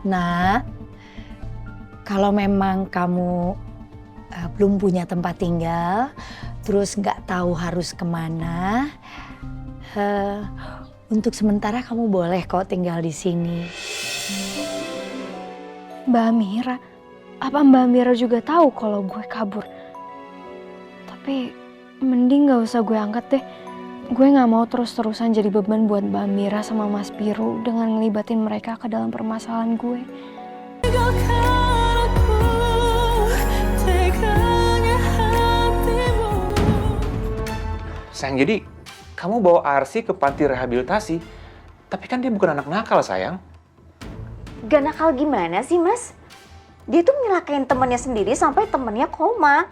Nak, kalau memang kamu belum punya tempat tinggal, terus nggak tahu harus kemana, untuk sementara kamu boleh kok tinggal di sini. Mbak Amira, apa Mbak Amira juga tahu kalau gue kabur? Tapi mending gak usah gue angkat deh. Gue gak mau terus-terusan jadi beban buat Mbak Amira sama Mas Biru dengan ngelibatin mereka ke dalam permasalahan gue. Sayang, jadi kamu bawa Arsy ke panti rehabilitasi, tapi kan dia bukan anak nakal, sayang. Gak nakal gimana sih, Mas? Dia tuh nyelakain temennya sendiri sampai temennya koma.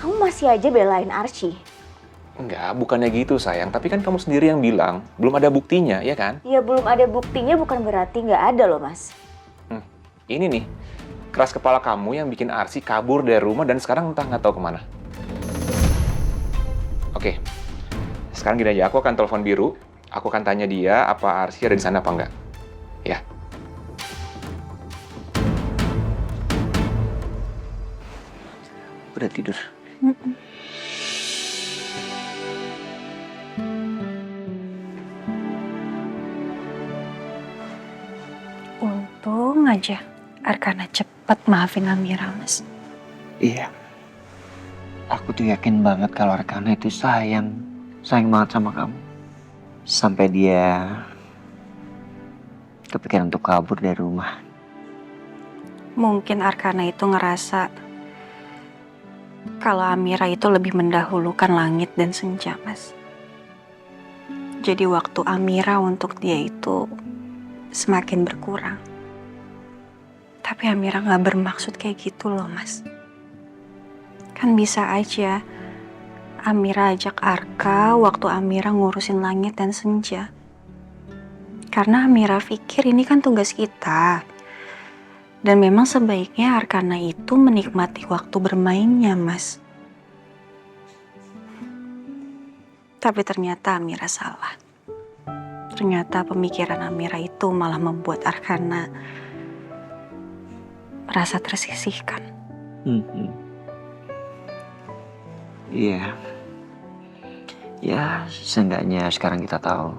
Kamu masih aja belain Arsy. Enggak, bukannya gitu, sayang. Tapi kan kamu sendiri yang bilang, belum ada buktinya, ya kan? Ya belum ada buktinya bukan berarti nggak ada loh, Mas. Ini nih, keras kepala kamu yang bikin Arsy kabur dari rumah dan sekarang entah nggak tahu kemana. Oke, sekarang gini aja, aku akan telepon Biru. Aku akan tanya dia apa Arsy ada di sana apa enggak. Ya. Udah tidur. Untung aja Arkana cepet maafin Amira, Mas. Iya. Aku tuh yakin banget kalau Arkana itu sayang banget sama kamu. Sampai dia kepikiran untuk kabur dari rumah. Mungkin Arkana itu ngerasa kalau Amira itu lebih mendahulukan langit dan senja, Mas. Jadi waktu Amira untuk dia itu semakin berkurang. Tapi Amira gak bermaksud kayak gitu loh, Mas. Kan bisa aja Amira ajak Arka waktu Amira ngurusin langit dan senja. Karena Amira pikir ini kan tugas kita. Dan memang sebaiknya Arkana itu menikmati waktu bermainnya, Mas. Tapi ternyata Amira salah. Ternyata pemikiran Amira itu malah membuat Arkana merasa tersisihkan. Iya. Ya, seenggaknya sekarang kita tahu.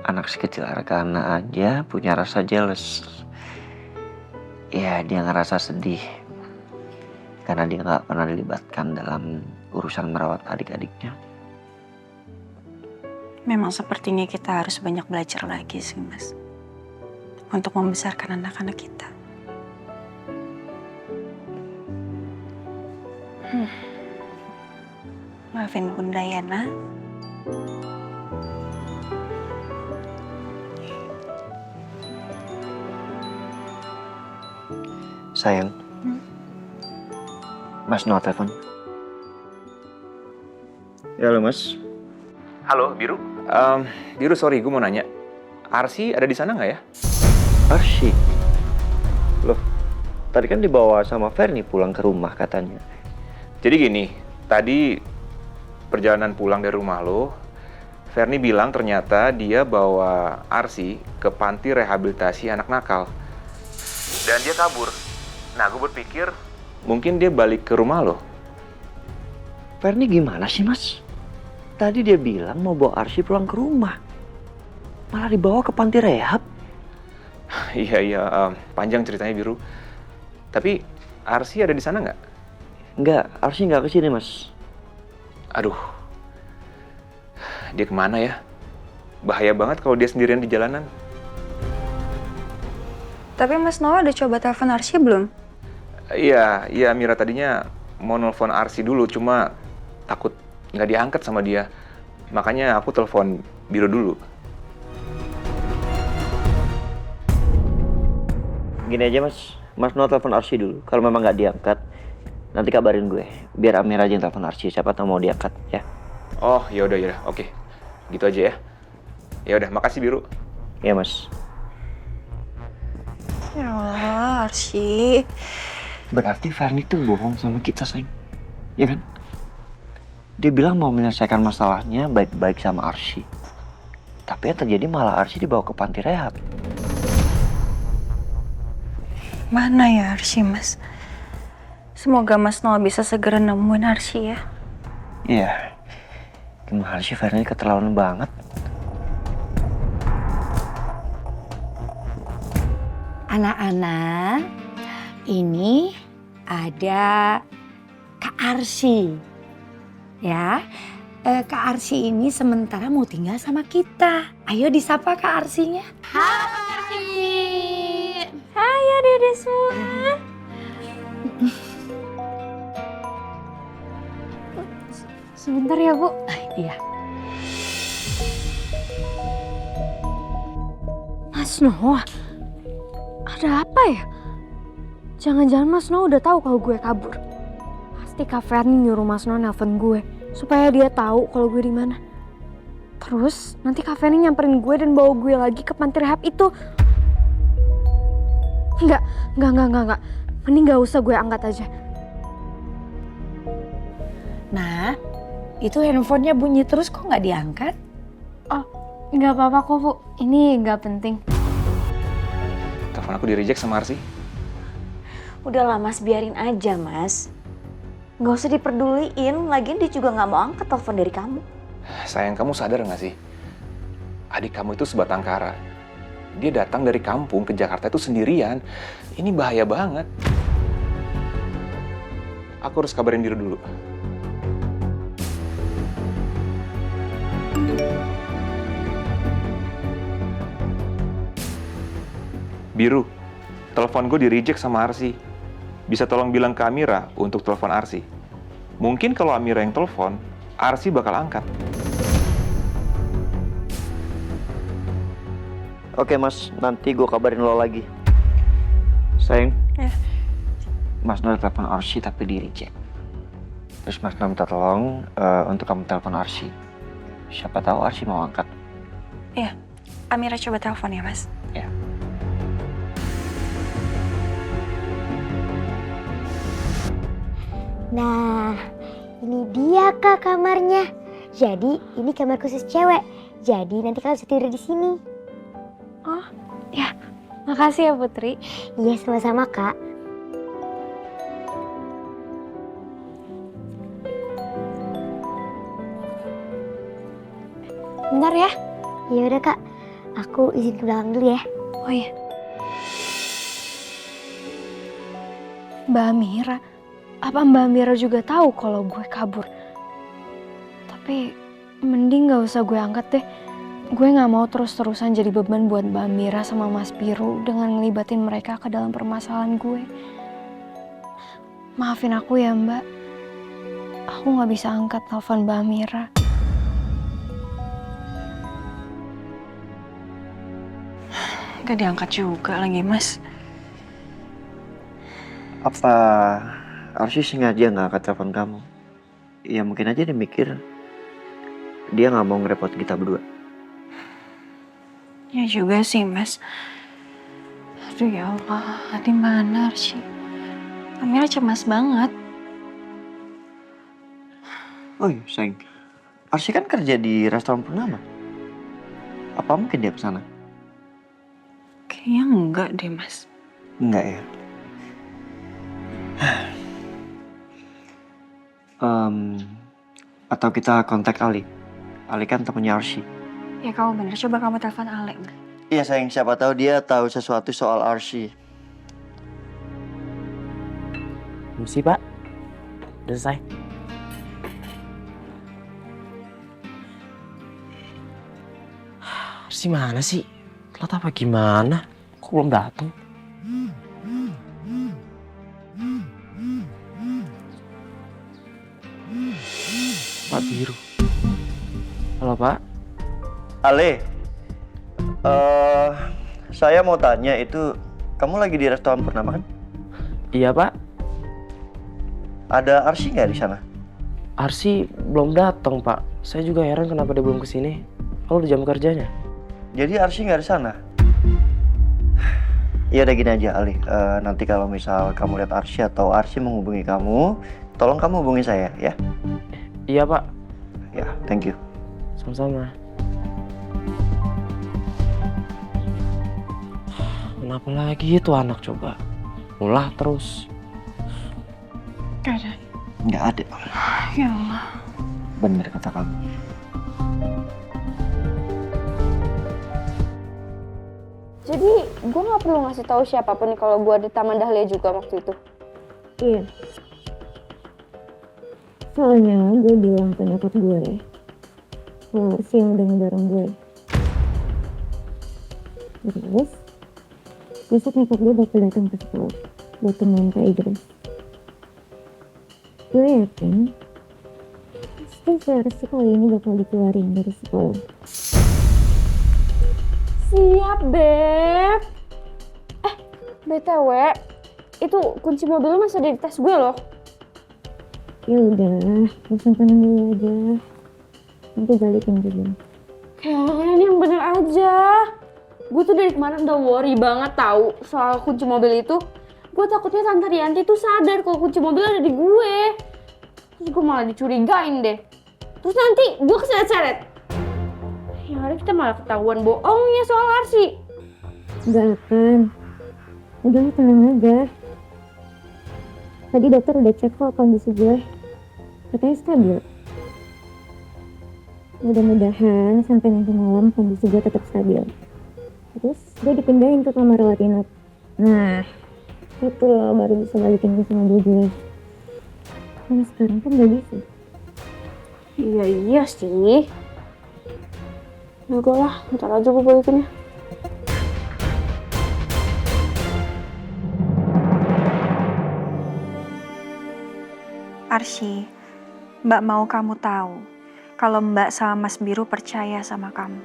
Anak sekecil Arkana aja punya rasa jealous. Ya, dia ngerasa sedih. Karena dia gak pernah dilibatkan dalam urusan merawat adik-adiknya. Memang sepertinya kita harus banyak belajar lagi sih, Mas. Untuk membesarkan anak-anak kita. Maafin Bunda ya, Nak. Sayang. Mas Noah telepon. Ya, halo Mas. Halo, Biru. Biru, sorry, gue mau nanya. Arsy ada di sana nggak ya? Arsy? Loh, tadi kan dibawa sama Ferni pulang ke rumah katanya. Jadi gini, tadi perjalanan pulang dari rumah lo, Ferni bilang ternyata dia bawa Arsy ke panti rehabilitasi anak nakal. Dan dia kabur. Nah, gue berpikir mungkin dia balik ke rumah lo. Ferni gimana sih, Mas? Tadi dia bilang mau bawa Arsy pulang ke rumah. Malah dibawa ke panti rehab. Iya, panjang ceritanya, Biru. Tapi Arsy ada di sana nggak? Enggak, Arsy nggak kesini, Mas. Aduh, dia kemana ya? Bahaya banget kalau dia sendirian di jalanan. Tapi Mas Noah udah coba telepon Arsy belum? Iya, Mira tadinya mau nelfon Arsy dulu, cuma takut nggak diangkat sama dia. Makanya aku telepon Biru dulu. Gini aja, Mas. Mas Noah telepon Arsy dulu. Kalau memang nggak diangkat, nanti kabarin gue. Biar Amir aja yang telepon Arsy. Siapa tahu mau diangkat, ya. Oh, ya udah, oke. Gitu aja ya. Ya udah, makasih Biru. Iya, Mas. Ya Allah, Arsy. Berarti Ferni tuh bohong sama kita, sayang. Ya kan? Dia bilang mau menyelesaikan masalahnya baik-baik sama Arsy. Tapi Tapi yang terjadi malah Arsy dibawa ke panti rehab. Mana ya Arsy, Mas? Semoga Mas Noah bisa segera nemuin Arsy ya. Iya. Gimana sih Fernie keterlaluan banget? Anak-anak, ini ada Kak Arsy. Ya, Kak Arsy ini sementara mau tinggal sama kita. Ayo disapa Kak Arsynya. Hai adik-adik semua. Sebentar ya, Bu. Iya. Mas Noah, ada apa ya? Jangan-jangan Mas Noah udah tahu kalau gue kabur. Pasti Kak Fernie nyuruh Mas Noah nelpon gue supaya dia tahu kalau gue di mana. Terus nanti Kak Fernie nyamperin gue dan bawa gue lagi ke panti rehab itu. Enggak. Mending gak usah gue angkat aja. Nah, itu handphonenya bunyi terus kok nggak diangkat? Nggak apa-apa kok, Bu. Ini nggak penting. Telepon aku di-reject sama Arsy. Udahlah Mas, biarin aja Mas. Nggak usah diperduliin, lagian dia juga nggak mau angkat telepon dari kamu. Sayang, kamu sadar nggak sih? Adik kamu itu sebatang kara. Dia datang dari kampung ke Jakarta itu sendirian. Ini bahaya banget. Aku harus kabarin Biru dulu. Biru, telepon gue di-reject sama Arsy. Bisa tolong bilang ke Amira untuk telepon Arsy. Mungkin kalau Amira yang telepon, Arsy bakal angkat. Oke Mas, nanti gue kabarin lo lagi. Sayang. Ya. Mas Noah telepon Arsy tapi di-reject. Terus Mas Noah minta tolong untuk kamu telepon Arsy. Siapa tahu Arsy mau angkat. Iya, Amira coba telepon ya, Mas. Ya. Nah, ini dia Kak kamarnya. Jadi, ini kamar khusus cewek. Jadi, nanti kalian bisa tidur di sini. Makasih ya, Putri. Iya, sama-sama Kak. Bentar ya. Ya udah Kak, aku izin ke belakang dulu ya. Oh iya. Mbak Amira. Apa Mbak Amira juga tahu kalau gue kabur? Tapi mending gak usah gue angkat deh. Gue gak mau terus-terusan jadi beban buat Mbak Amira sama Mas Biru dengan ngelibatin mereka ke dalam permasalahan gue. Maafin aku ya Mbak. Aku gak bisa angkat telepon Mbak Amira. Gak diangkat juga lagi, Mas. Apa Arsy sengaja nggak angkat telepon kamu? Ya mungkin aja dia mikir dia nggak mau ngerepot kita berdua. Ya juga sih, Mas. Aduh ya Allah, di mana Arsy? Amira cemas banget. Oh iya, sayang. Arsy kan kerja di restoran Purnama. Apa mungkin dia kesana? Kayaknya enggak deh, Mas. Enggak ya. Atau kita kontak Ali. Ali kan temennya Arsy. Ya kamu bener, coba kamu telepon Ale. Iya sayang, siapa tahu dia tahu sesuatu soal Arsy. Misi Pak, udah selesai. Arsy mana sih? Telat apa gimana? Kok belum datang? Pak Biru. Halo Pak. Ale, saya mau tanya itu kamu lagi di restoran Purnama kan? Iya Pak. Ada Arsy nggak di sana? Arsy belum datang Pak. Saya juga heran kenapa dia belum kesini. Kalau udah jam kerjanya. Jadi Arsy nggak di sana? Ya udah gini aja Ali, nanti kalau misal kamu lihat Arsy atau Arsy menghubungi kamu, tolong kamu hubungi saya ya. Iya Pak. Ya, thank you. Sama-sama. Kenapa lagi itu anak coba? Ulah terus. Nggak ada. Ya Allah. Bener kata kamu. Jadi gue nggak perlu ngasih tahu siapapun nih kalau gue di Taman Dahlia juga waktu itu. Iya. Soalnya gue bilang ke nyokap gue kalau Arsi yang udah ngedorong gue. Terus besok nyokap gue bakal datang ke sekolah buat temuin Kak Idris. Gue yakin pasti si Arsi kali ini bakal dikeluarin dari sekolah. Siap, Beb. BTW, itu kunci mobil lu masih ada di tas gue loh. Ya udah, lu simpenin dulu aja. Nanti balikin juga. Ken, yang bener aja. Gue tuh dari kemarin udah worry banget tahu soal kunci mobil itu. Gue takutnya Tante Rianti tuh sadar kalau kunci mobil ada di gue. Terus gue malah dicurigain deh. Terus nanti gue keseret-seret. Yang ada kita malah ketahuan bohongnya soal Arsi. Gak akan. Udah lu tenang aja. Tadi dokter udah cek kok kondisi gue. Katanya stabil. Mudah-mudahan sampai nanti malam kondisi gue tetap stabil. Terus gue dipindahin ke kamar rawat inap. Nah, itu loh baru bisa balikin ke sama gue. Karena sekarang kan gak bisa. Iya sih. Udah lah, ntar aja gue balikinnya. Arsy, Mbak mau kamu tahu kalau Mbak sama Mas Biru percaya sama kamu.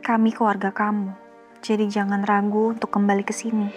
Kami keluarga kamu, jadi jangan ragu untuk kembali ke sini.